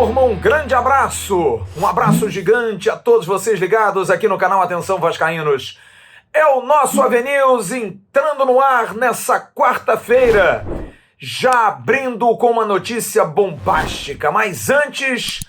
turma, um grande abraço, um abraço gigante a todos vocês ligados aqui no canal Atenção Vascaínos. É o nosso AVNews entrando no ar nessa quarta-feira, já abrindo com uma notícia bombástica, mas antes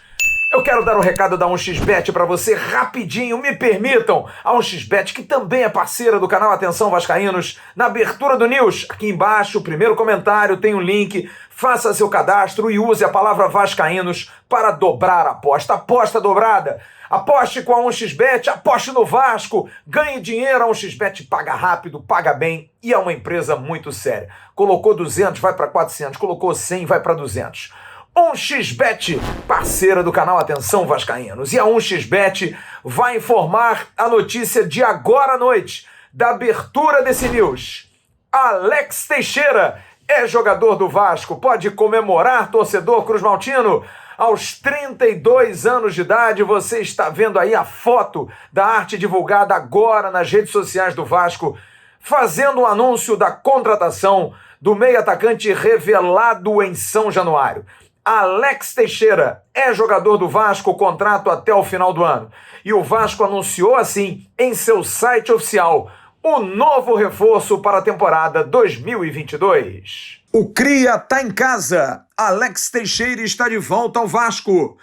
eu quero dar um recado da 1xBet para você rapidinho, me permitam. A 1xBet, que também é parceira do canal Atenção Vascaínos, na abertura do news, aqui embaixo, o primeiro comentário, tem um link, faça seu cadastro e use a palavra Vascaínos para dobrar a aposta. Aposta dobrada. Aposte com a 1xBet, aposte no Vasco, ganhe dinheiro. A 1xBet paga rápido, paga bem e é uma empresa muito séria. Colocou 200, vai para 400, colocou 100, vai para 200. 1xBet, parceira do canal Atenção Vascaínos. E a 1xBet vai informar a notícia de agora à noite, da abertura desse news. Alex Teixeira é jogador do Vasco, pode comemorar, torcedor cruzmaltino. Aos 32 anos de idade, você está vendo aí a foto da arte divulgada agora nas redes sociais do Vasco, fazendo o anúncio da contratação do meio atacante revelado em São Januário. Alex Teixeira é jogador do Vasco, contrato até o final do ano. E o Vasco anunciou assim, em seu site oficial, o novo reforço para a temporada 2022. O Cria está em casa. Alex Teixeira está de volta ao Vasco.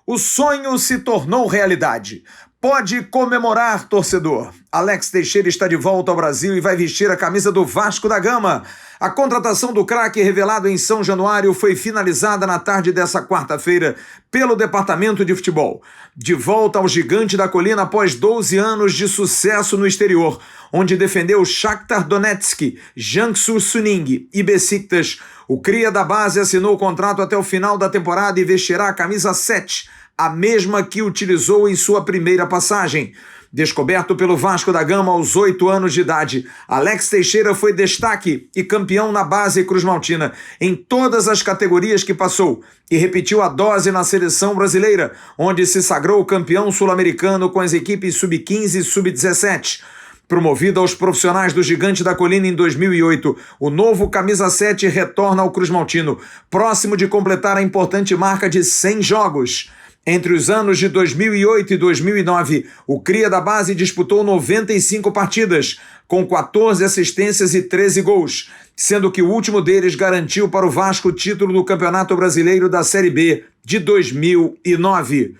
O sonho se tornou realidade. Pode comemorar, torcedor. Alex Teixeira está de volta ao Brasil e vai vestir a camisa do Vasco da Gama. A contratação do craque revelado em São Januário foi finalizada na tarde dessa quarta-feira pelo Departamento de Futebol. De volta ao Gigante da Colina após 12 anos de sucesso no exterior, onde defendeu Shakhtar Donetsk, Jiangsu Suning e Besiktas, o cria da base assinou o contrato até o final da temporada e vestirá a camisa 7, a mesma que utilizou em sua primeira passagem. Descoberto pelo Vasco da Gama aos 8 anos de idade, Alex Teixeira foi destaque e campeão na base cruzmaltina em todas as categorias que passou e repetiu a dose na seleção brasileira, onde se sagrou campeão sul-americano com as equipes sub-15 e sub-17. Promovido aos profissionais do Gigante da Colina em 2008, o novo camisa 7 retorna ao cruzmaltino, próximo de completar a importante marca de 100 jogos. Entre os anos de 2008 e 2009, o cria da base disputou 95 partidas, com 14 assistências e 13 gols, sendo que o último deles garantiu para o Vasco o título do Campeonato Brasileiro da Série B de 2009.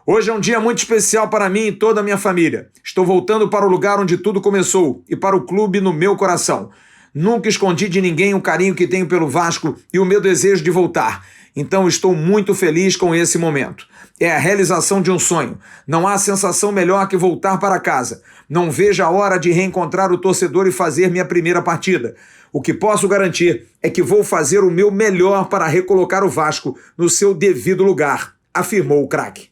Hoje é um dia muito especial para mim e toda a minha família. Estou voltando para o lugar onde tudo começou e para o clube no meu coração. Nunca escondi de ninguém o carinho que tenho pelo Vasco e o meu desejo de voltar. Então estou muito feliz com esse momento. É a realização de um sonho. Não há sensação melhor que voltar para casa. Não vejo a hora de reencontrar o torcedor e fazer minha primeira partida. O que posso garantir é que vou fazer o meu melhor para recolocar o Vasco no seu devido lugar, afirmou o craque.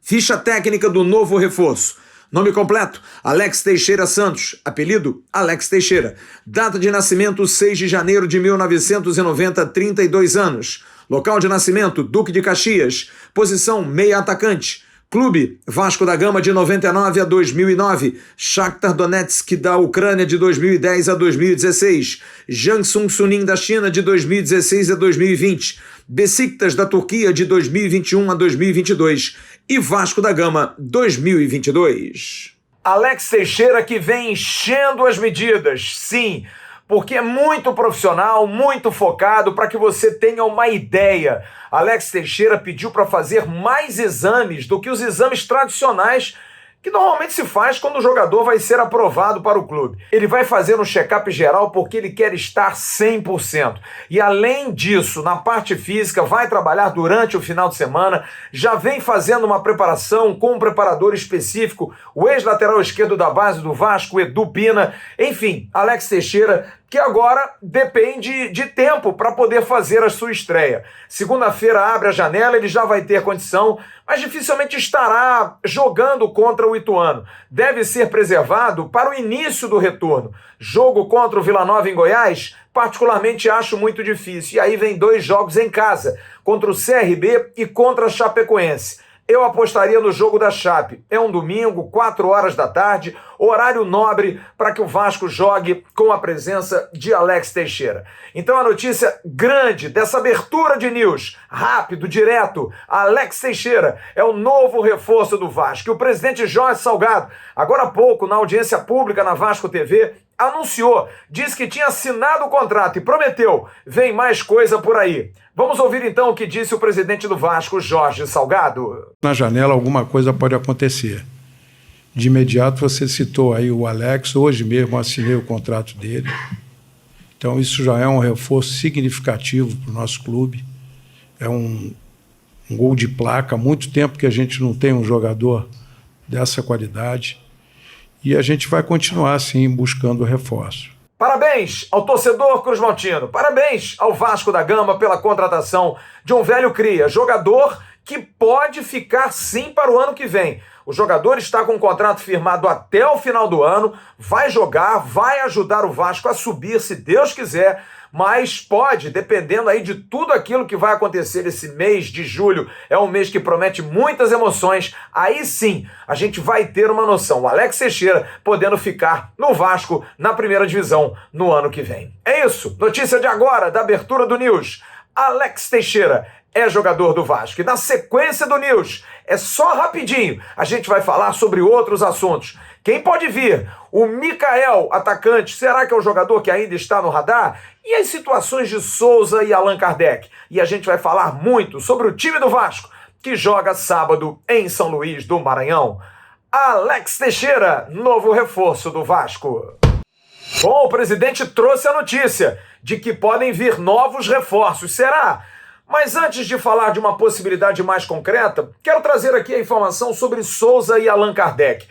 Ficha técnica do novo reforço. Nome completo, Alex Teixeira Santos. Apelido, Alex Teixeira. Data de nascimento, 6 de janeiro de 1990, 32 anos. Local de nascimento, Duque de Caxias. Posição, meia atacante. Clube, Vasco da Gama de 99 a 2009. Shakhtar Donetsk da Ucrânia de 2010 a 2016. Jiangsu Suning da China de 2016 a 2020. Besiktas da Turquia de 2021 a 2022. E Vasco da Gama 2022. Alex Teixeira que vem enchendo as medidas, sim, porque é muito profissional, muito focado. Para que você tenha uma ideia, Alex Teixeira pediu para fazer mais exames do que os exames tradicionais que normalmente se faz quando o jogador vai ser aprovado para o clube. Ele vai fazer um check-up geral porque ele quer estar 100%. E além disso, na parte física, vai trabalhar durante o final de semana, já vem fazendo uma preparação com um preparador específico, o ex-lateral esquerdo da base do Vasco, Edu Pina. Enfim, Alex Teixeira, que agora depende de tempo para poder fazer a sua estreia. Segunda-feira abre a janela, ele já vai ter condição, mas dificilmente estará jogando contra o Ituano. Deve ser preservado para o início do retorno. Jogo contra o Vila Nova em Goiás, particularmente acho muito difícil. E aí vem 2 jogos em casa, contra o CRB e contra a Chapecoense. Eu apostaria no jogo da Chape. É um domingo, 4 horas da tarde, horário nobre para que o Vasco jogue com a presença de Alex Teixeira. Então a notícia grande dessa abertura de news, rápido, direto, Alex Teixeira é o novo reforço do Vasco. E o presidente Jorge Salgado, agora há pouco, na audiência pública na Vasco TV, anunciou, disse que tinha assinado o contrato e prometeu, vem mais coisa por aí. Vamos ouvir então o que disse o presidente do Vasco, Jorge Salgado. Na janela alguma coisa pode acontecer. De imediato você citou aí o Alex, hoje mesmo assinei o contrato dele. Então isso já é um reforço significativo para o nosso clube. É um gol de placa, há muito tempo que a gente não tem um jogador dessa qualidade. E a gente vai continuar, sim, buscando reforço. Parabéns ao torcedor cruzmaltino, parabéns ao Vasco da Gama pela contratação de um velho cria, jogador que pode ficar sim para o ano que vem. O jogador está com um contrato firmado até o final do ano, vai jogar, vai ajudar o Vasco a subir, se Deus quiser, mas pode, dependendo aí de tudo aquilo que vai acontecer esse mês de julho, é um mês que promete muitas emoções, aí sim a gente vai ter uma noção, o Alex Teixeira podendo ficar no Vasco na primeira divisão no ano que vem. É isso, notícia de agora, da abertura do News, Alex Teixeira é jogador do Vasco. E na sequência do News, é só rapidinho, a gente vai falar sobre outros assuntos. Quem pode vir? O Mikael, atacante, será que é o jogador que ainda está no radar? E as situações de Souza e Allan Kardec? E a gente vai falar muito sobre o time do Vasco, que joga sábado em São Luís do Maranhão. Alex Teixeira, novo reforço do Vasco. Bom, o presidente trouxe a notícia de que podem vir novos reforços. Será? Mas antes de falar de uma possibilidade mais concreta, quero trazer aqui a informação sobre Souza e Allan Kardec.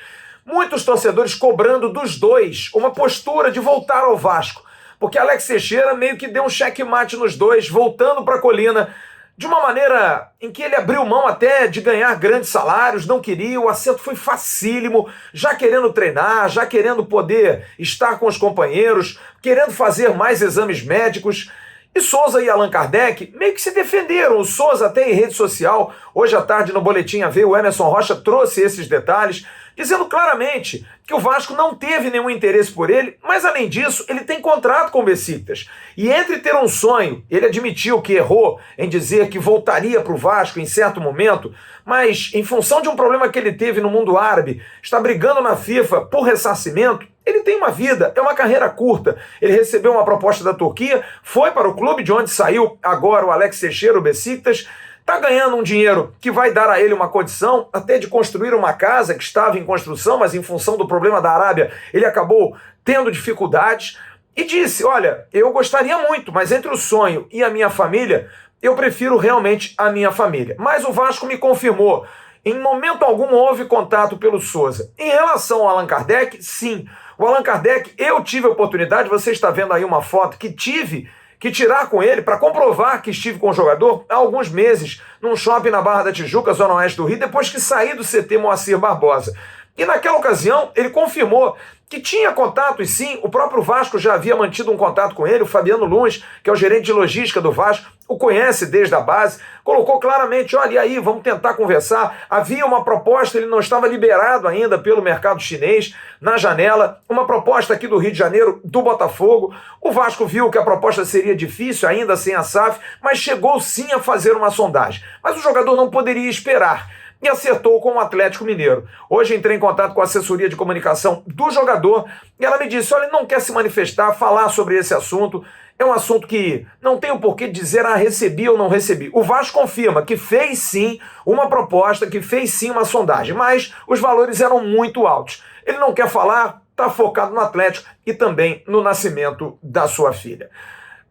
Muitos torcedores cobrando dos dois uma postura de voltar ao Vasco, porque Alex Teixeira meio que deu um checkmate nos dois, voltando para a Colina, de uma maneira em que ele abriu mão até de ganhar grandes salários, não queria, o acerto foi facílimo, já querendo treinar, já querendo poder estar com os companheiros, querendo fazer mais exames médicos. E Souza e Allan Kardec meio que se defenderam. O Souza até em rede social, hoje à tarde no Boletim AV, o Emerson Rocha trouxe esses detalhes, dizendo claramente que o Vasco não teve nenhum interesse por ele, mas além disso, ele tem contrato com o Besiktas. E entre ter um sonho, ele admitiu que errou em dizer que voltaria para o Vasco em certo momento, mas em função de um problema que ele teve no mundo árabe, está brigando na FIFA por ressarcimento, ele tem uma vida, é uma carreira curta. Ele recebeu uma proposta da Turquia, foi para o clube de onde saiu agora o Alex Teixeira, o Besiktas, está ganhando um dinheiro que vai dar a ele uma condição até de construir uma casa que estava em construção, mas em função do problema da Arábia, ele acabou tendo dificuldades e disse, olha, eu gostaria muito, mas entre o sonho e a minha família, eu prefiro realmente a minha família. Mas o Vasco me confirmou, em momento algum houve contato pelo Souza. Em relação ao Allan Kardec, sim. O Allan Kardec, eu tive a oportunidade, você está vendo aí uma foto que tive que tirar com ele para comprovar que estive com o jogador há alguns meses num shopping na Barra da Tijuca, zona oeste do Rio, depois que saí do CT Moacir Barbosa. E naquela ocasião ele confirmou que tinha contato, e sim, o próprio Vasco já havia mantido um contato com ele, o Fabiano Luns, que é o gerente de logística do Vasco, o conhece desde a base, colocou claramente, olha, e aí, vamos tentar conversar. Havia uma proposta, ele não estava liberado ainda pelo mercado chinês, na janela, uma proposta aqui do Rio de Janeiro, do Botafogo. O Vasco viu que a proposta seria difícil, ainda sem a SAF, mas chegou sim a fazer uma sondagem. Mas o jogador não poderia esperar e acertou com o Atlético Mineiro. Hoje entrei em contato com a assessoria de comunicação do jogador e ela me disse, olha, ele não quer se manifestar, falar sobre esse assunto. É um assunto que não tem o porquê de dizer, recebi ou não recebi. O Vasco confirma que fez sim uma proposta, que fez sim uma sondagem, mas os valores eram muito altos. Ele não quer falar, está focado no Atlético e também no nascimento da sua filha.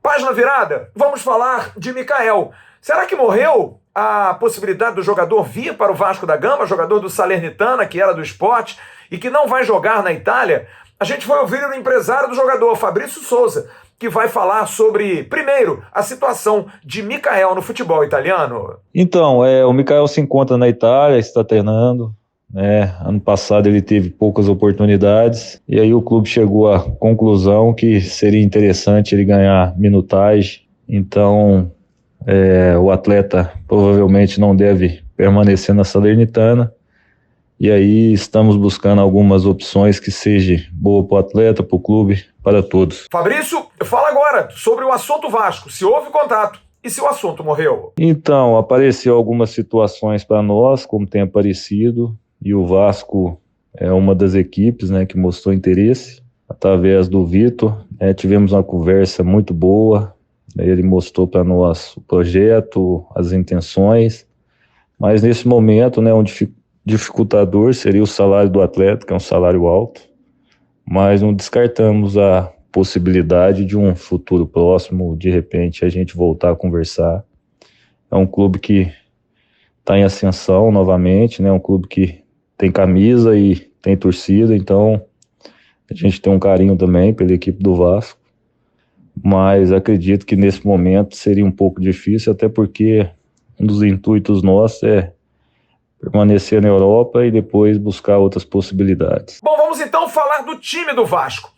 Página virada, vamos falar de Mikael. Será que morreu a possibilidade do jogador vir para o Vasco da Gama, jogador do Salernitana, que era do Sport, e que não vai jogar na Itália? A gente foi ouvir o empresário do jogador, Fabrício Souza, que vai falar sobre, primeiro, a situação de Mikael no futebol italiano. Então, o Mikael se encontra na Itália, está treinando, né? Ano passado ele teve poucas oportunidades, e aí o clube chegou à conclusão que seria interessante ele ganhar minutagem. Então, o atleta provavelmente não deve permanecer na Salernitana, E aí estamos buscando algumas opções que sejam boas para o atleta, para o clube, para todos. Fabrício, fala agora sobre o assunto Vasco, se houve contato e se o assunto morreu. Então, apareceu algumas situações para nós, como tem aparecido, e o Vasco é uma das equipes, né, que mostrou interesse, através do Vitor. Tivemos uma conversa muito boa, ele mostrou para nós o projeto, as intenções, mas nesse momento, né, um dificultador seria o salário do atleta, que é um salário alto, mas não descartamos a possibilidade de um futuro próximo, de repente, a gente voltar a conversar. É um clube que está em ascensão novamente, né? Um clube que tem camisa e tem torcida, então a gente tem um carinho também pela equipe do Vasco, mas acredito que nesse momento seria um pouco difícil, até porque um dos intuitos nossos é permanecer na Europa e depois buscar outras possibilidades. Bom, vamos então falar do time do Vasco.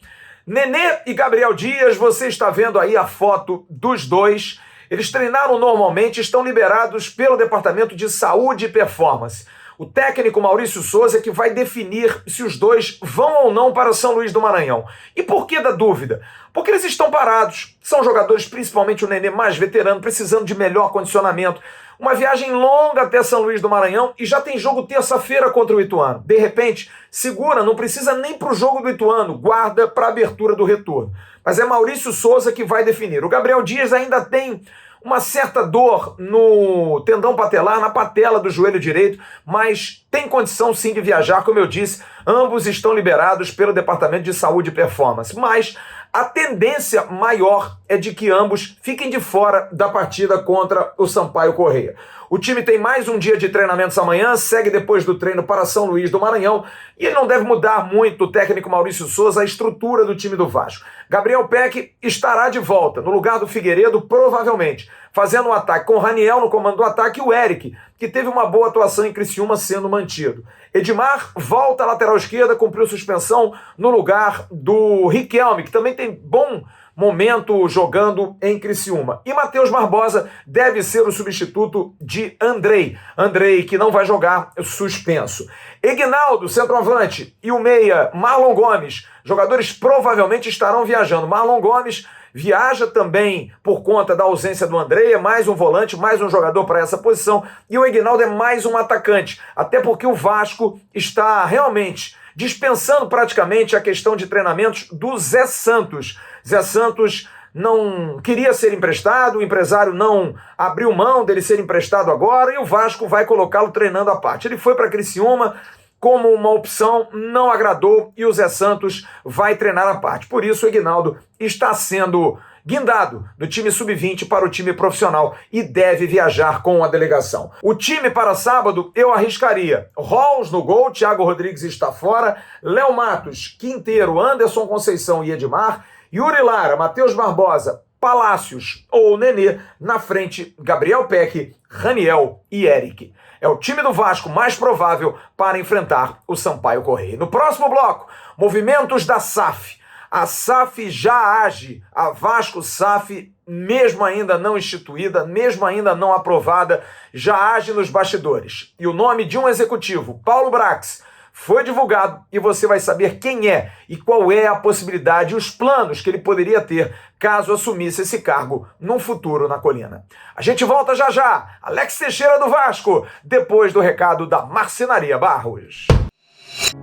Nenê e Gabriel Dias, você está vendo aí a foto dos dois. Eles treinaram normalmente, estão liberados pelo Departamento de Saúde e Performance. O técnico Maurício Souza é que vai definir se os dois vão ou não para São Luís do Maranhão. E por que da dúvida? Porque eles estão parados. São jogadores, principalmente o Nenê mais veterano, precisando de melhor condicionamento. Uma viagem longa até São Luís do Maranhão e já tem jogo terça-feira contra o Ituano. De repente, segura, não precisa nem para o jogo do Ituano, guarda para a abertura do retorno. Mas é Maurício Souza que vai definir. O Gabriel Dias ainda tem uma certa dor no tendão patelar, na patela do joelho direito, mas tem condição sim de viajar, como eu disse, ambos estão liberados pelo Departamento de Saúde e Performance, mas a tendência maior é de que ambos fiquem de fora da partida contra o Sampaio Corrêa. O time tem mais um dia de treinamentos amanhã, segue depois do treino para São Luís do Maranhão e ele não deve mudar muito, o técnico Maurício Souza, a estrutura do time do Vasco. Gabriel Peck estará de volta, no lugar do Figueiredo, provavelmente, fazendo um ataque com o Raniel no comando do ataque e o Eric, que teve uma boa atuação em Criciúma sendo mantido. Edmar volta à lateral esquerda, cumpriu suspensão no lugar do Riquelme, que também tem bom momento jogando em Criciúma. E Matheus Barbosa deve ser o substituto de Andrei. Andrei, que não vai jogar, suspenso. Egnaldo, centroavante, e o meia Marlon Gomes, jogadores provavelmente estarão viajando. Marlon Gomes viaja também por conta da ausência do Andrei, é mais um volante, mais um jogador para essa posição, e o Egnaldo é mais um atacante, até porque o Vasco está realmente dispensando praticamente a questão de treinamentos do Zé Santos. Zé Santos não queria ser emprestado, o empresário não abriu mão dele ser emprestado agora, e o Vasco vai colocá-lo treinando à parte. Ele foi para Criciúma como uma opção, não agradou, e o Zé Santos vai treinar à parte. Por isso o Egnaldo está sendo guindado do time sub-20 para o time profissional e deve viajar com a delegação. O time para sábado eu arriscaria Rolls no gol, Thiago Rodrigues está fora, Léo Matos, Quinteiro, Anderson Conceição e Edmar, Yuri Lara, Matheus Barbosa, Palácios ou Nenê, na frente Gabriel Peck, Raniel e Eric. É o time do Vasco mais provável para enfrentar o Sampaio Corrêa. No próximo bloco, movimentos da SAF. A SAF já age, a Vasco SAF, mesmo ainda não instituída, mesmo ainda não aprovada, já age nos bastidores. E o nome de um executivo, Paulo Brax, foi divulgado e você vai saber quem é e qual é a possibilidade e os planos que ele poderia ter caso assumisse esse cargo num futuro na Colina. A gente volta já já. Alex Teixeira do Vasco, depois do recado da Marcenaria Barros.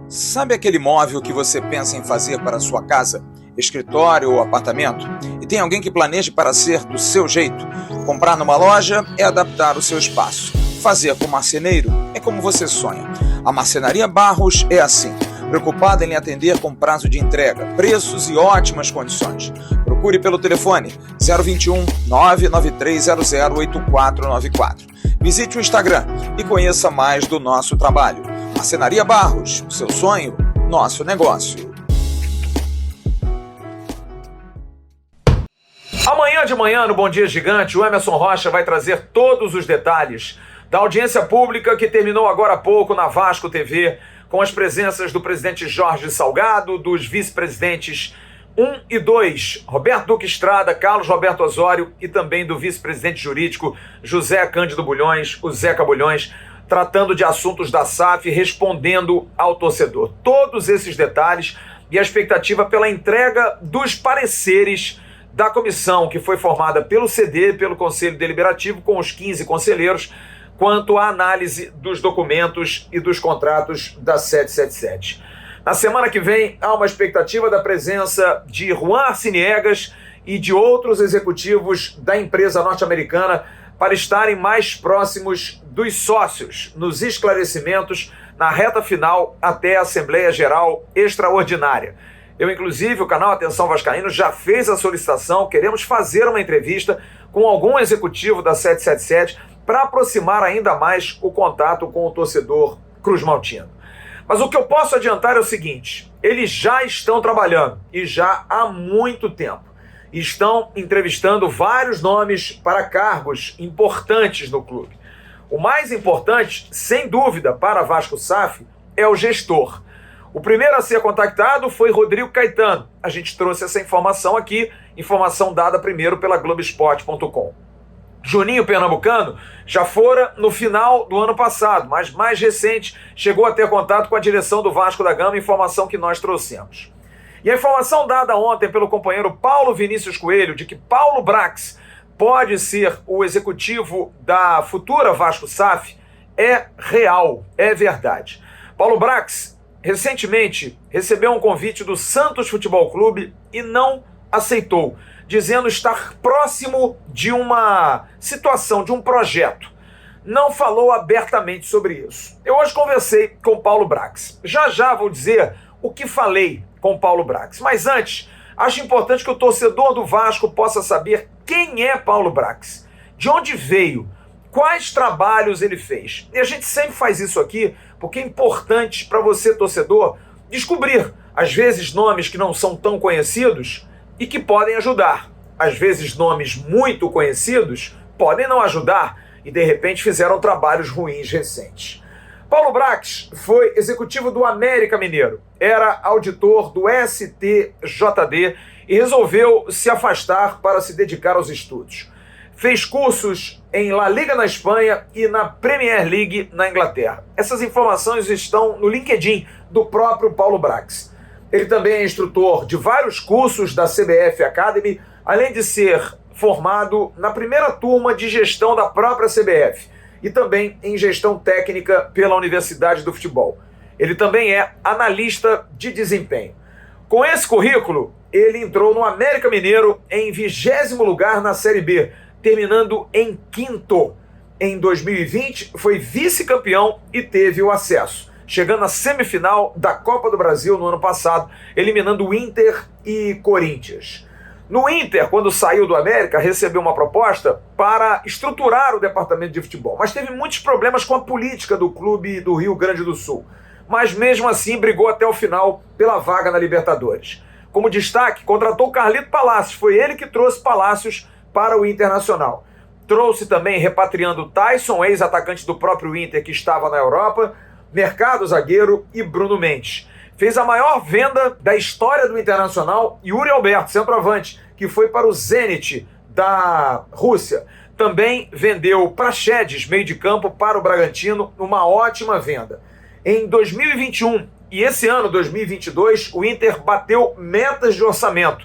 Sabe aquele móvel que você pensa em fazer para a sua casa, escritório ou apartamento? E tem alguém que planeje para ser do seu jeito? Comprar numa loja é adaptar o seu espaço. Fazer com marceneiro é como você sonha. A Marcenaria Barros é assim, preocupada em lhe atender com prazo de entrega, preços e ótimas condições. Procure pelo telefone 021 99300 8494. Visite o Instagram e conheça mais do nosso trabalho. Marcenaria Barros, seu sonho, nosso negócio. Amanhã de manhã, no Bom Dia Gigante, o Emerson Rocha vai trazer todos os detalhes da audiência pública que terminou agora há pouco na Vasco TV, com as presenças do presidente Jorge Salgado, dos vice-presidentes 1 e 2, Roberto Duque Estrada, Carlos Roberto Osório, e também do vice-presidente jurídico José Cândido Bulhões, o Zeca Bulhões. tratando de assuntos da SAF, respondendo ao torcedor. Todos esses detalhes e a expectativa pela entrega dos pareceres da comissão que foi formada pelo CD, pelo Conselho Deliberativo, com os 15 conselheiros, quanto à análise dos documentos e dos contratos da 777. Na semana que vem, há uma expectativa da presença de Juan Arciniegas e de outros executivos da empresa norte-americana para estarem mais próximos dos sócios nos esclarecimentos na reta final até a Assembleia Geral Extraordinária. Eu, inclusive, o canal Atenção Vascaíno já fez a solicitação, queremos fazer uma entrevista com algum executivo da 777 para aproximar ainda mais o contato com o torcedor cruzmaltino. Mas o que eu posso adiantar é o seguinte: eles já estão trabalhando, e já há muito tempo. Estão entrevistando vários nomes para cargos importantes no clube. O mais importante, sem dúvida, para Vasco SAF é o gestor. O primeiro a ser contactado foi Rodrigo Caetano. A gente trouxe essa informação aqui, informação dada primeiro pela Globoesporte.com. Juninho Pernambucano já fora no final do ano passado, mas mais recente chegou a ter contato com a direção do Vasco da Gama, informação que nós trouxemos. E a informação dada ontem pelo companheiro Paulo Vinícius Coelho de que Paulo Brax pode ser o executivo da futura Vasco SAF é real, é verdade. Paulo Brax recentemente recebeu um convite do Santos Futebol Clube e não aceitou, dizendo estar próximo de uma situação, de um projeto. Não falou abertamente sobre isso. Eu hoje conversei com Paulo Brax. Já vou dizer o que falei com Paulo Brax. Mas antes, acho importante que o torcedor do Vasco possa saber quem é Paulo Brax, de onde veio, quais trabalhos ele fez. E a gente sempre faz isso aqui porque é importante para você, torcedor, descobrir, às vezes, nomes que não são tão conhecidos e que podem ajudar. Às vezes, nomes muito conhecidos podem não ajudar e, de repente, fizeram trabalhos ruins recentes. Paulo Brax foi executivo do América Mineiro, era auditor do STJD e resolveu se afastar para se dedicar aos estudos. Fez cursos em La Liga na Espanha e na Premier League na Inglaterra. Essas informações estão no LinkedIn do próprio Paulo Brax. Ele também é instrutor de vários cursos da CBF Academy, além de ser formado na primeira turma de gestão da própria CBF e também em gestão técnica pela Universidade do Futebol. Ele também é analista de desempenho. Com esse currículo, ele entrou no América Mineiro em 20º lugar na Série B, terminando em 5º. Em 2020, foi vice-campeão e teve o acesso, chegando à semifinal da Copa do Brasil no ano passado, eliminando o Inter e Corinthians. No Inter, quando saiu do América, recebeu uma proposta para estruturar o departamento de futebol, mas teve muitos problemas com a política do clube do Rio Grande do Sul. Mas mesmo assim brigou até o final pela vaga na Libertadores. Como destaque, contratou Carlito Palacios, foi ele que trouxe Palacios para o Internacional. Trouxe também, repatriando Tyson, ex-atacante do próprio Inter que estava na Europa, Mercado, zagueiro, e Bruno Mendes. Fez a maior venda da história do Internacional, Yuri Alberto, centroavante, que foi para o Zenit da Rússia. Também vendeu Praxedes, meio de campo, para o Bragantino, uma ótima venda. Em 2021 e esse ano, 2022, o Inter bateu metas de orçamento,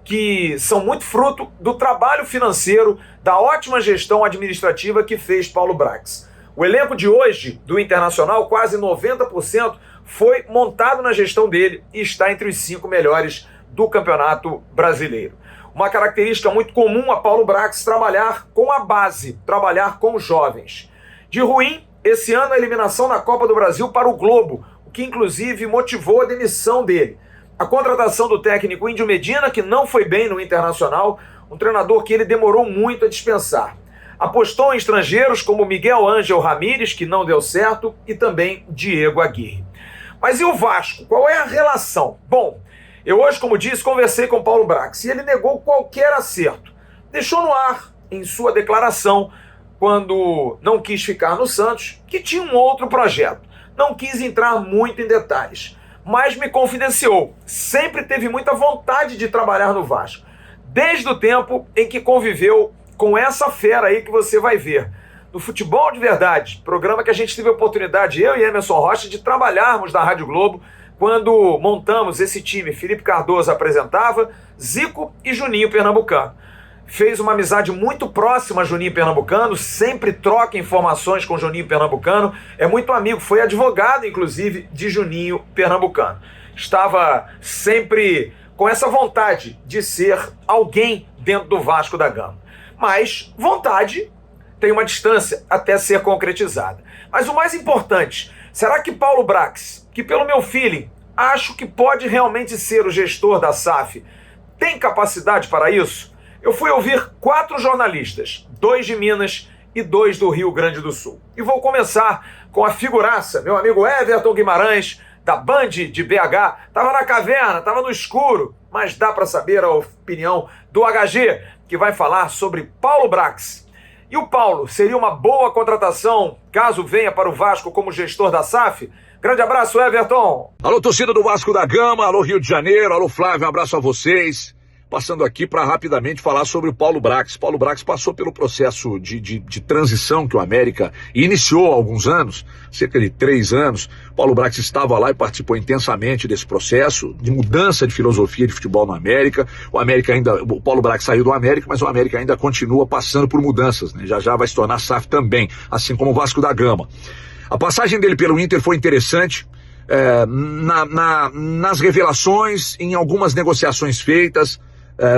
que são muito fruto do trabalho financeiro, da ótima gestão administrativa que fez Paulo Brax. O elenco de hoje do Internacional, quase 90%, foi montado na gestão dele e está entre os 5 melhores do Campeonato Brasileiro. Uma característica muito comum a Paulo Brax trabalhar com a base, trabalhar com jovens. De ruim, esse ano a eliminação na Copa do Brasil para o Globo, o que inclusive motivou a demissão dele. A contratação do técnico Índio Medina, que não foi bem no Internacional, um treinador que ele demorou muito a dispensar. Apostou em estrangeiros como Miguel Ángel Ramírez, que não deu certo, e também Diego Aguirre. Mas e o Vasco? Qual é a relação? Bom, eu hoje, como disse, conversei com Paulo Brax e ele negou qualquer acerto. Deixou no ar, em sua declaração, quando não quis ficar no Santos, que tinha um outro projeto. Não quis entrar muito em detalhes, mas me confidenciou. Sempre teve muita vontade de trabalhar no Vasco, desde o tempo em que conviveu com essa fera aí que você vai ver. no Futebol de Verdade, programa que a gente teve a oportunidade, eu e Emerson Rocha, de trabalharmos na Rádio Globo, quando montamos esse time. Felipe Cardoso apresentava, Zico e Juninho Pernambucano. Fez uma amizade muito próxima a Juninho Pernambucano, sempre troca informações com Juninho Pernambucano, é muito amigo, foi advogado, inclusive, de Juninho Pernambucano. Estava sempre com essa vontade de ser alguém dentro do Vasco da Gama. Mas vontade tem uma distância até ser concretizada. Mas o mais importante, será que Paulo Brax, que pelo meu feeling, acho que pode realmente ser o gestor da SAF, tem capacidade para isso? Eu fui ouvir 4 jornalistas, 2 de Minas e 2 do Rio Grande do Sul. E vou começar com a figuraça, meu amigo Everton Guimarães, da Band de BH. Tava na caverna, tava no escuro, mas dá para saber a opinião do HG, que vai falar sobre Paulo Brax. E o Paulo seria uma boa contratação caso venha para o Vasco como gestor da SAF? Grande abraço, Everton. Alô, torcida do Vasco da Gama, alô, Rio de Janeiro, alô, Flávio, um abraço a vocês. Passando aqui para rapidamente falar sobre o Paulo Brax. Paulo Brax passou pelo processo de transição que o América iniciou há alguns anos, cerca de 3 anos. Paulo Brax estava lá e participou intensamente desse processo de mudança de filosofia de futebol no América. O Paulo Brax saiu do América, mas o América ainda continua passando por mudanças, né? Já vai se tornar SAF também, assim como o Vasco da Gama. A passagem dele pelo Inter foi interessante. Nas revelações, em algumas negociações feitas,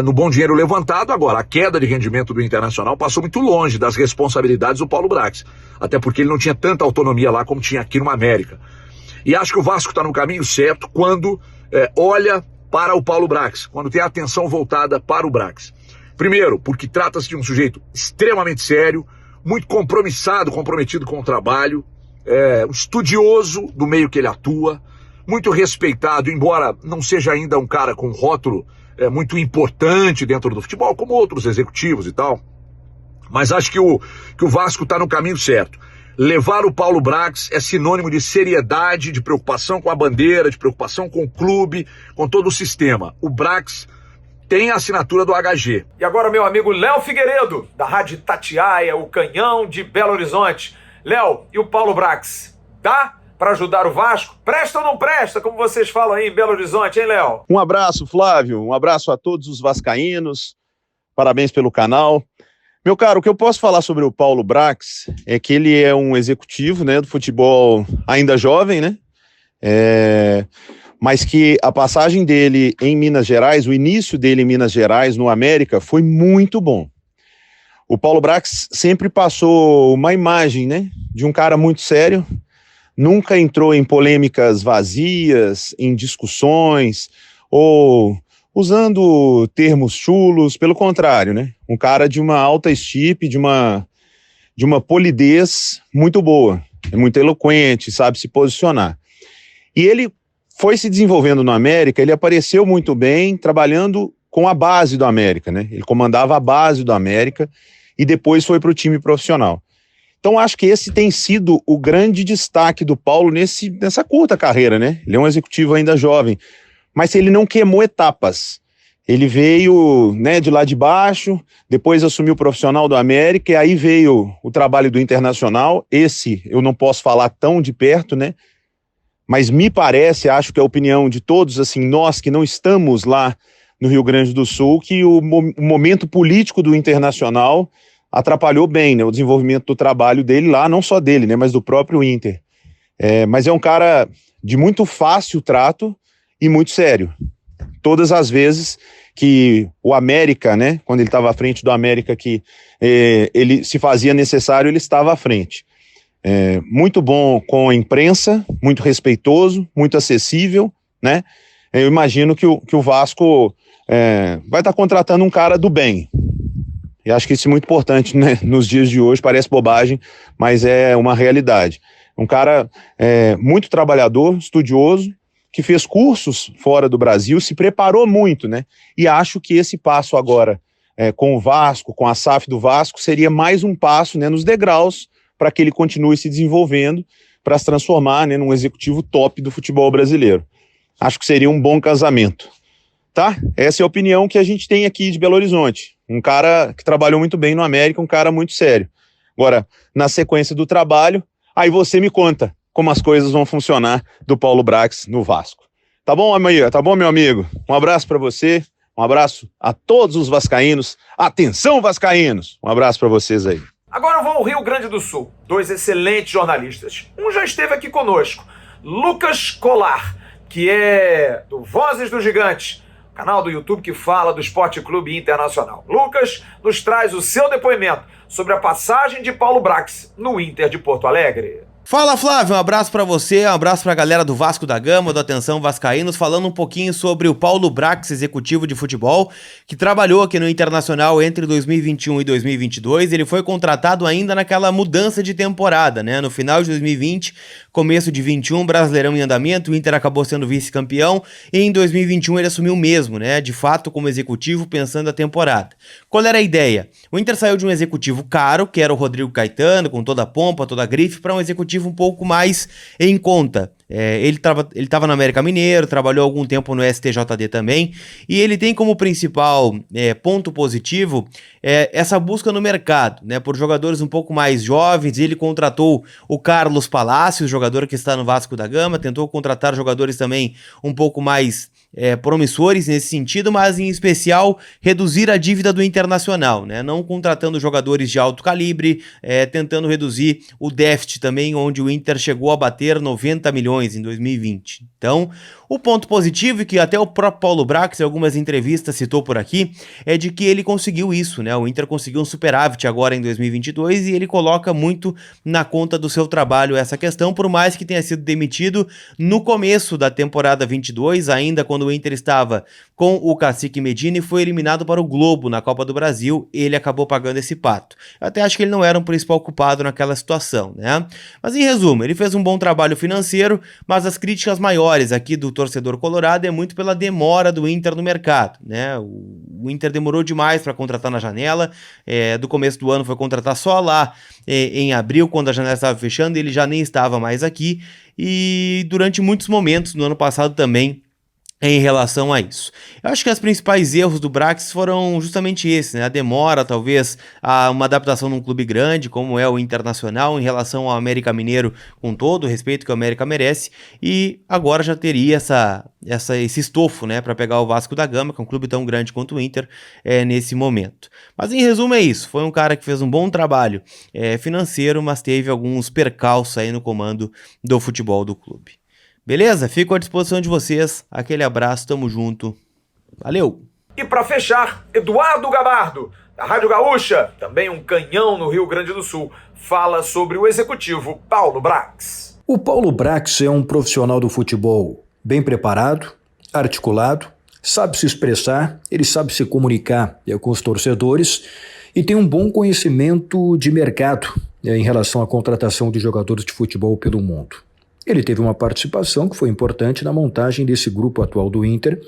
no bom dinheiro levantado. Agora, a queda de rendimento do Internacional passou muito longe das responsabilidades do Paulo Brax, até porque ele não tinha tanta autonomia lá como tinha aqui no América. E acho que o Vasco está no caminho certo quando olha para o Paulo Brax, quando tem a atenção voltada para o Brax. Primeiro, porque trata-se de um sujeito extremamente sério, muito comprometido com o trabalho, um estudioso do meio que ele atua, muito respeitado, embora não seja ainda um cara com rótulo muito importante dentro do futebol, como outros executivos e tal. Mas acho que o Vasco está no caminho certo. Levar o Paulo Brax é sinônimo de seriedade, de preocupação com a bandeira, de preocupação com o clube, com todo o sistema. O Brax tem a assinatura do HG. E agora meu amigo Léo Figueiredo, da Rádio Itatiaia, o Canhão de Belo Horizonte. Léo, e o Paulo Brax, dá para ajudar o Vasco? Presta ou não presta, como vocês falam aí em Belo Horizonte, hein, Léo? Um abraço, Flávio, um abraço a todos os vascaínos, parabéns pelo canal. Meu caro, o que eu posso falar sobre o Paulo Brax é que ele é um executivo, né, do futebol ainda jovem, né, mas que a passagem dele em Minas Gerais, o início dele em Minas Gerais, no América, foi muito bom. O Paulo Brax sempre passou uma imagem, né, de um cara muito sério, nunca entrou em polêmicas vazias, em discussões, ou usando termos chulos, pelo contrário, né? Um cara de uma alta estipe, de uma polidez muito boa, é muito eloquente, sabe se posicionar. E ele foi se desenvolvendo no América, ele apareceu muito bem trabalhando com a base do América, né? Ele comandava a base do América e depois foi para o time profissional. Então, acho que esse tem sido o grande destaque do Paulo nessa curta carreira, né? Ele é um executivo ainda jovem, mas ele não queimou etapas. Ele veio, né, de lá de baixo, depois assumiu o profissional do América, e aí veio o trabalho do Internacional. Esse eu não posso falar tão de perto, né? Mas me parece, acho que é a opinião de todos, assim, nós que não estamos lá no Rio Grande do Sul, que o momento político do Internacional atrapalhou bem, né, o desenvolvimento do trabalho dele lá, não só dele, né, mas do próprio Inter. Mas é um cara de muito fácil trato e muito sério. Todas as vezes que o América, né, quando ele estava à frente do América, que ele se fazia necessário, ele estava à frente. Muito bom com a imprensa, muito respeitoso, muito acessível, né? Eu imagino que o Vasco vai estar contratando um cara do bem. E acho que isso é muito importante, né? Nos dias de hoje, parece bobagem, mas é uma realidade. Um cara muito trabalhador, estudioso, que fez cursos fora do Brasil, se preparou muito, né? E acho que esse passo agora com o Vasco, com a SAF do Vasco, seria mais um passo, né, nos degraus para que ele continue se desenvolvendo, para se transformar, né, num executivo top do futebol brasileiro. Acho que seria um bom casamento. Tá? Essa é a opinião que a gente tem aqui de Belo Horizonte. Um cara que trabalhou muito bem no América, um cara muito sério. Agora, na sequência do trabalho, aí você me conta como as coisas vão funcionar do Paulo Brax no Vasco. Tá bom, amigo? Tá bom, meu amigo? Um abraço para você, um abraço a todos os vascaínos. Atenção, vascaínos! Um abraço para vocês aí. Agora eu vou ao Rio Grande do Sul. 2 excelentes jornalistas. Um já esteve aqui conosco, Lucas Colar, que é do Vozes do Gigante, canal do YouTube que fala do Esporte Clube Internacional. Lucas nos traz o seu depoimento sobre a passagem de Paulo Brax no Inter de Porto Alegre. Fala, Flávio, um abraço pra você, um abraço pra galera do Vasco da Gama, do Atenção Vascaínos, falando um pouquinho sobre o Paulo Brax, executivo de futebol, que trabalhou aqui no Internacional entre 2021 e 2022. Ele foi contratado ainda naquela mudança de temporada, né? No final de 2020, começo de 21, Brasileirão em andamento, o Inter acabou sendo vice-campeão, e em 2021 ele assumiu mesmo, né? De fato, como executivo, pensando a temporada. Qual era a ideia? O Inter saiu de um executivo caro, que era o Rodrigo Caetano, com toda a pompa, toda a grife, para um executivo um pouco mais em conta. Ele estava no América Mineiro, trabalhou algum tempo no STJD também, e ele tem como principal ponto positivo essa busca no mercado, né, por jogadores um pouco mais jovens. Ele contratou o Carlos Palacios, jogador que está no Vasco da Gama, tentou contratar jogadores também um pouco mais promissores nesse sentido, mas em especial reduzir a dívida do Internacional, né? Não contratando jogadores de alto calibre, tentando reduzir o déficit também, onde o Inter chegou a bater 90 milhões em 2020. Então, o ponto positivo, e que até o próprio Paulo Brax em algumas entrevistas citou por aqui, é de que ele conseguiu isso, né? O Inter conseguiu um superávit agora em 2022 e ele coloca muito na conta do seu trabalho essa questão, por mais que tenha sido demitido no começo da temporada 22, ainda quando o Inter estava com o Cacique Medina e foi eliminado para o Globo na Copa do Brasil. Ele acabou pagando esse pato. Eu até acho que ele não era um principal culpado naquela situação, né? Mas em resumo, ele fez um bom trabalho financeiro, mas as críticas maiores aqui do torcedor colorado é muito pela demora do Inter no mercado, né? O Inter demorou demais para contratar na janela, do começo do ano foi contratar só lá em abril, quando a janela estava fechando, ele já nem estava mais aqui, e durante muitos momentos no ano passado também em relação a isso. Eu acho que os principais erros do Brax foram justamente esses, né? A demora, talvez, a uma adaptação num clube grande, como é o Internacional, em relação ao América Mineiro, com todo o respeito que o América merece, e agora já teria esse estofo, né, para pegar o Vasco da Gama, que é um clube tão grande quanto o Inter, nesse momento. Mas em resumo é isso, foi um cara que fez um bom trabalho financeiro, mas teve alguns percalços aí no comando do futebol do clube. Beleza? Fico à disposição de vocês. Aquele abraço, tamo junto. Valeu! E para fechar, Eduardo Gabardo, da Rádio Gaúcha, também um canhão no Rio Grande do Sul, fala sobre o executivo Paulo Brax. O Paulo Brax é um profissional do futebol bem preparado, articulado, sabe se expressar, ele sabe se comunicar com os torcedores e tem um bom conhecimento de mercado em relação à contratação de jogadores de futebol pelo mundo. Ele teve uma participação que foi importante na montagem desse grupo atual do Inter,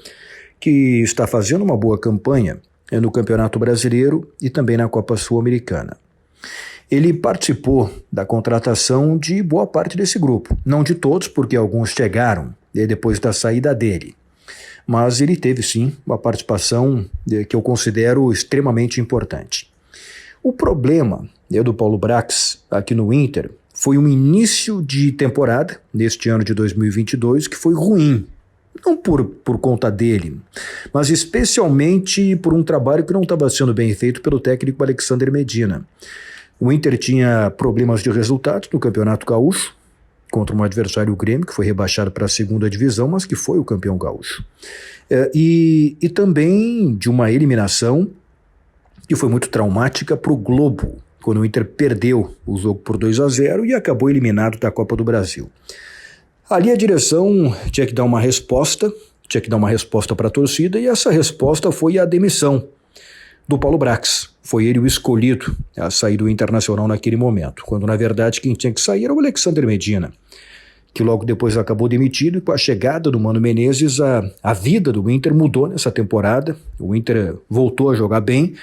que está fazendo uma boa campanha no Campeonato Brasileiro e também na Copa Sul-Americana. Ele participou da contratação de boa parte desse grupo, não de todos, porque alguns chegaram depois da saída dele. Mas ele teve sim uma participação que eu considero extremamente importante. O problema do Paulo Brax aqui no Inter foi um início de temporada, neste ano de 2022, que foi ruim. Não por conta dele, mas especialmente por um trabalho que não estava sendo bem feito pelo técnico Alexander Medina. O Inter tinha problemas de resultados no Campeonato Gaúcho, contra um adversário, o Grêmio, que foi rebaixado para a segunda divisão, mas que foi o campeão gaúcho. E também de uma eliminação que foi muito traumática para o Globo, quando o Inter perdeu o jogo por 2-0 e acabou eliminado da Copa do Brasil. Ali a direção tinha que dar uma resposta para a torcida, e essa resposta foi a demissão do Paulo Brax. Foi ele o escolhido a sair do Internacional naquele momento, quando na verdade quem tinha que sair era o Alexander Medina, que logo depois acabou demitido, e com a chegada do Mano Menezes a vida do Inter mudou nessa temporada. O Inter voltou a jogar bem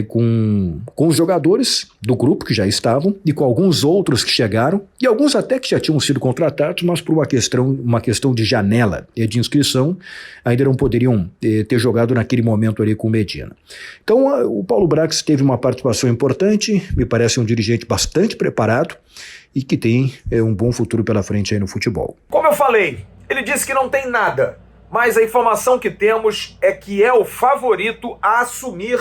com os jogadores do grupo que já estavam e com alguns outros que chegaram, e alguns até que já tinham sido contratados, mas por uma questão de janela e de inscrição, ainda não poderiam ter jogado naquele momento ali com o Medina. Então o Paulo Brax teve uma participação importante, me parece um dirigente bastante preparado e que tem um bom futuro pela frente aí no futebol. Como eu falei, ele disse que não tem nada, mas a informação que temos é que é o favorito a assumir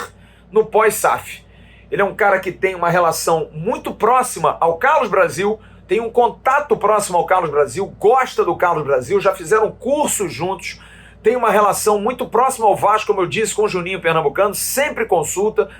no pós-SAF. Ele é um cara que tem uma relação muito próxima ao Carlos Brasil, tem um contato próximo ao Carlos Brasil, gosta do Carlos Brasil, já fizeram cursos juntos, tem uma relação muito próxima ao Vasco, como eu disse, com o Juninho Pernambucano, sempre consulta,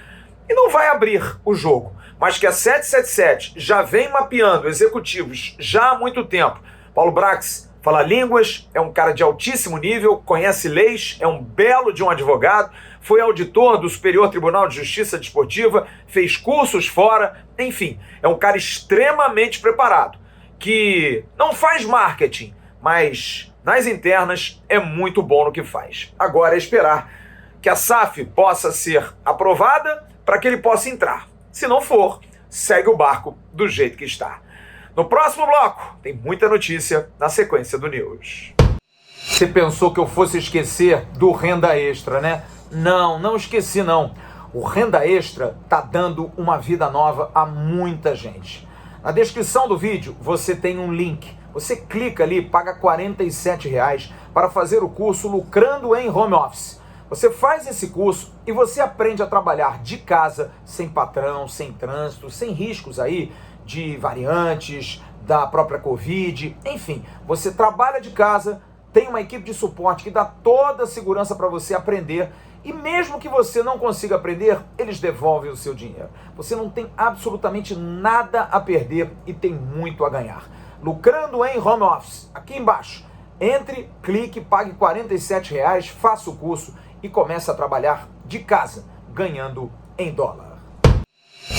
e não vai abrir o jogo. Mas que a 777 já vem mapeando executivos já há muito tempo. Paulo Brax fala línguas, é um cara de altíssimo nível, conhece leis, é um belo de um advogado, foi auditor do Superior Tribunal de Justiça Desportiva, fez cursos fora, enfim, é um cara extremamente preparado, que não faz marketing, mas nas internas é muito bom no que faz. Agora é esperar que a SAF possa ser aprovada para que ele possa entrar. Se não for, segue o barco do jeito que está. No próximo bloco, tem muita notícia na sequência do News. Você pensou que eu fosse esquecer do Renda Extra, né? Não esqueci não. O Renda Extra tá dando uma vida nova a muita gente. Na descrição do vídeo você tem um link. Você clica ali, paga R$ 47 para fazer o curso Lucrando em Home Office. Você faz esse curso e você aprende a trabalhar de casa, sem patrão, sem trânsito, sem riscos aí de variantes, da própria Covid, enfim. Você trabalha de casa, tem uma equipe de suporte que dá toda a segurança para você aprender e mesmo que você não consiga aprender, eles devolvem o seu dinheiro. Você não tem absolutamente nada a perder e tem muito a ganhar. Lucrando em Home Office, aqui embaixo. Entre, clique, pague R$ 47, faça o curso e comece a trabalhar de casa, ganhando em dólar.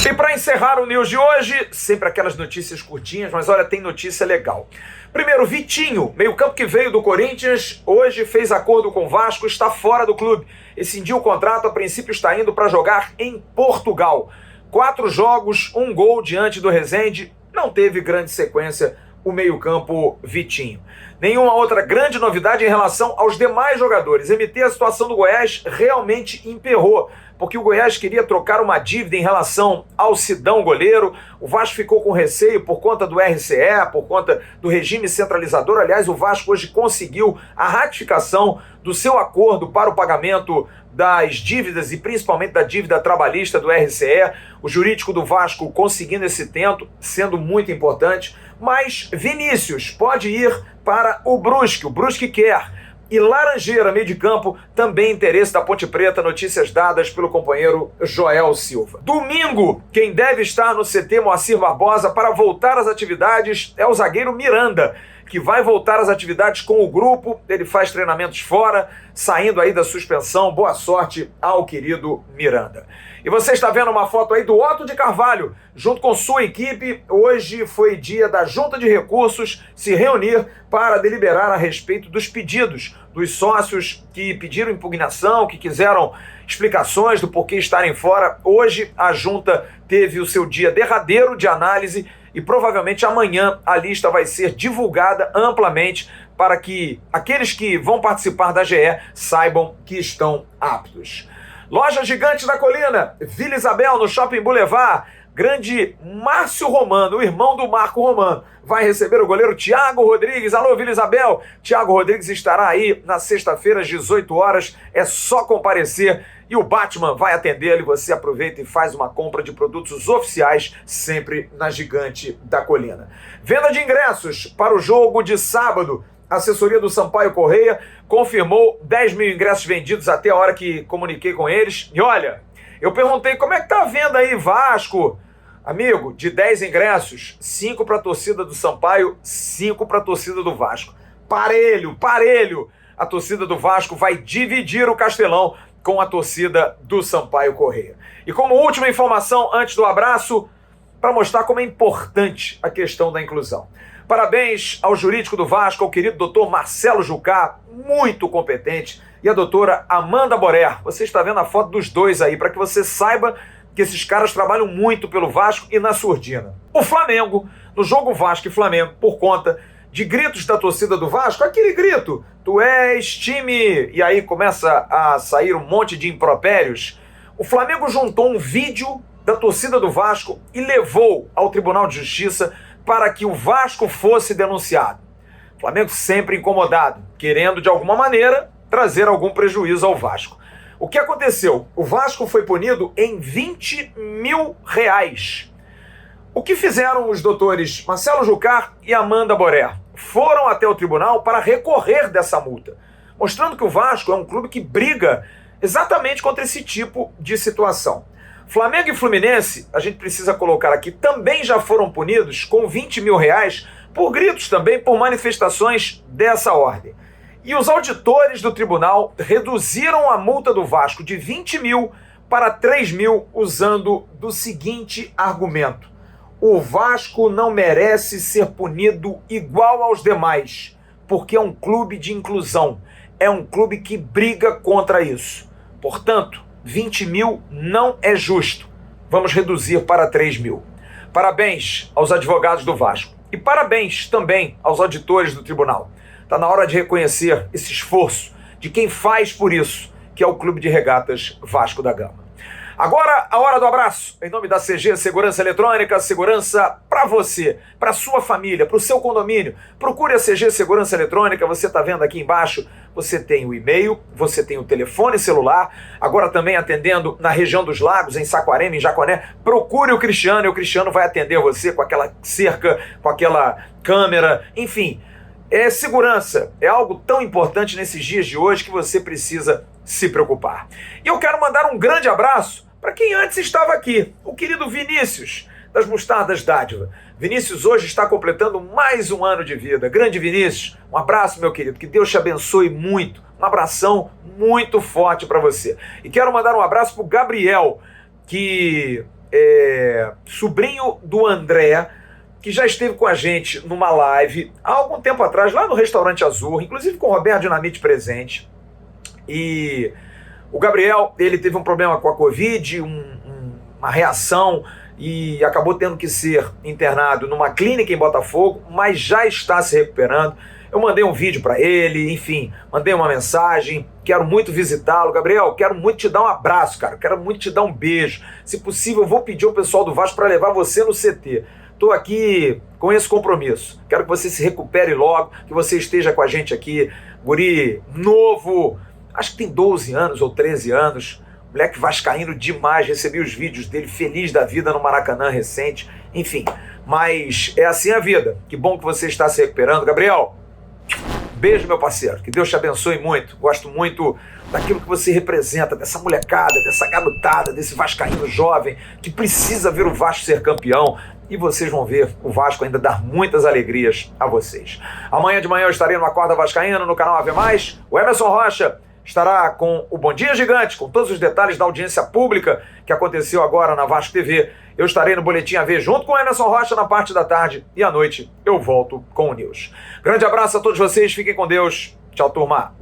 E para encerrar o News de hoje, sempre aquelas notícias curtinhas, mas olha, tem notícia legal. Primeiro, Vitinho, meio-campo que veio do Corinthians, hoje fez acordo com o Vasco, está fora do clube. Rescindiu o contrato, a princípio está indo para jogar em Portugal. 4 jogos, 1 gol diante do Resende, não teve grande sequência o meio-campo Vitinho. Nenhuma outra grande novidade em relação aos demais jogadores. MT, a situação do Goiás realmente emperrou, porque o Goiás queria trocar uma dívida em relação ao Sidão goleiro. O Vasco ficou com receio por conta do RCE, por conta do regime centralizador. Aliás, o Vasco hoje conseguiu a ratificação do seu acordo para o pagamento das dívidas e principalmente da dívida trabalhista do RCE. O jurídico do Vasco conseguindo esse tento, sendo muito importante. Mas Vinícius pode ir para o Brusque quer. E Laranjeira, meio de campo, também interesse da Ponte Preta, notícias dadas pelo companheiro Joel Silva. Domingo, quem deve estar no CT Moacir Barbosa para voltar às atividades é o zagueiro Miranda, que vai voltar às atividades com o grupo, ele faz treinamentos fora, saindo aí da suspensão. Boa sorte ao querido Miranda. E você está vendo uma foto aí do Otto de Carvalho, junto com sua equipe. Hoje foi dia da Junta de Recursos se reunir para deliberar a respeito dos pedidos dos sócios que pediram impugnação, que quiseram explicações do porquê estarem fora. Hoje a Junta teve o seu dia derradeiro de análise e provavelmente amanhã a lista vai ser divulgada amplamente para que aqueles que vão participar da GE saibam que estão aptos. Loja Gigante da Colina, Vila Isabel, no Shopping Boulevard. Grande Márcio Romano, o irmão do Marco Romano, vai receber o goleiro Thiago Rodrigues. Alô, Vila Isabel. Thiago Rodrigues estará aí na sexta-feira às 18 horas. É só comparecer e o Batman vai atendê-lo. E você aproveita e faz uma compra de produtos oficiais sempre na Gigante da Colina. Venda de ingressos para o jogo de sábado. A assessoria do Sampaio Correia confirmou 10 mil ingressos vendidos até a hora que comuniquei com eles. E olha, eu perguntei como é que tá a venda aí, Vasco? Amigo, de 10 ingressos, 5 para a torcida do Sampaio, 5 para a torcida do Vasco. Parelho. A torcida do Vasco vai dividir o Castelão com a torcida do Sampaio Correia. E como última informação, antes do abraço, para mostrar como é importante a questão da inclusão. Parabéns ao jurídico do Vasco, ao querido doutor Marcelo Jucá, muito competente, e a doutora Amanda Borer. Você está vendo a foto dos dois aí, para que você saiba que esses caras trabalham muito pelo Vasco e na surdina. O Flamengo, no jogo Vasco e Flamengo, por conta de gritos da torcida do Vasco, aquele grito, tu és time, e aí começa a sair um monte de impropérios, o Flamengo juntou um vídeo da torcida do Vasco e levou ao Tribunal de Justiça para que o Vasco fosse denunciado. O Flamengo sempre incomodado, querendo de alguma maneira trazer algum prejuízo ao Vasco. O que aconteceu? O Vasco foi punido em R$20 mil. O que fizeram os doutores Marcelo Jucá e Amanda Borer? Foram até o tribunal para recorrer dessa multa, mostrando que o Vasco é um clube que briga exatamente contra esse tipo de situação. Flamengo e Fluminense, a gente precisa colocar aqui, também já foram punidos com R$20 mil por gritos também, por manifestações dessa ordem. E os auditores do tribunal reduziram a multa do Vasco de 20 mil para 3 mil, usando do seguinte argumento: o Vasco não merece ser punido igual aos demais, porque é um clube de inclusão, é um clube que briga contra isso. Portanto, 20 mil não é justo. Vamos reduzir para 3 mil. Parabéns aos advogados do Vasco. E parabéns também aos auditores do tribunal. Está na hora de reconhecer esse esforço de quem faz por isso, que é o Clube de Regatas Vasco da Gama. Agora, a hora do abraço. Em nome da CG Segurança Eletrônica, segurança para você, para sua família, para o seu condomínio. Procure a CG Segurança Eletrônica, você está vendo aqui embaixo. Você tem o e-mail, você tem o telefone celular, agora também atendendo na região dos Lagos, em Saquarema, em Jaconé. Procure o Cristiano e o Cristiano vai atender você com aquela cerca, com aquela câmera, enfim. Segurança é algo tão importante nesses dias de hoje que você precisa se preocupar. E eu quero mandar um grande abraço para quem antes estava aqui, o querido Vinícius, das Mostardas Dádiva. Vinícius hoje está completando mais um ano de vida. Grande Vinícius, um abraço, meu querido, que Deus te abençoe muito. Um abração muito forte para você. E quero mandar um abraço para o Gabriel, que é sobrinho do André, que já esteve com a gente numa live há algum tempo atrás, lá no Restaurante Azul, inclusive com o Roberto Dinamite presente. E o Gabriel, ele teve um problema com a Covid, uma reação, e acabou tendo que ser internado numa clínica em Botafogo, mas já está se recuperando. Eu mandei um vídeo para ele, enfim, mandei uma mensagem, quero muito visitá-lo. Gabriel, quero muito te dar um abraço, cara, quero muito te dar um beijo. Se possível, eu vou pedir ao pessoal do Vasco para levar você no CT. Estou aqui com esse compromisso. Quero que você se recupere logo, que você esteja com a gente aqui. Guri novo, acho que tem 12 anos ou 13 anos, moleque vascaíno demais, recebi os vídeos dele, feliz da vida no Maracanã recente, enfim. Mas é assim a vida. Que bom que você está se recuperando. Gabriel, beijo, meu parceiro, que Deus te abençoe muito. Gosto muito daquilo que você representa, dessa molecada, dessa garotada, desse vascaíno jovem que precisa ver o Vasco ser campeão. E vocês vão ver o Vasco ainda dar muitas alegrias a vocês. Amanhã de manhã eu estarei no Acorda Vascaíno, no canal Ave Mais. O Emerson Rocha estará com o Bom Dia Gigante, com todos os detalhes da audiência pública que aconteceu agora na Vasco TV. Eu estarei no Boletim AV junto com o Emerson Rocha na parte da tarde e à noite eu volto com o News. Grande abraço a todos vocês, fiquem com Deus. Tchau, turma.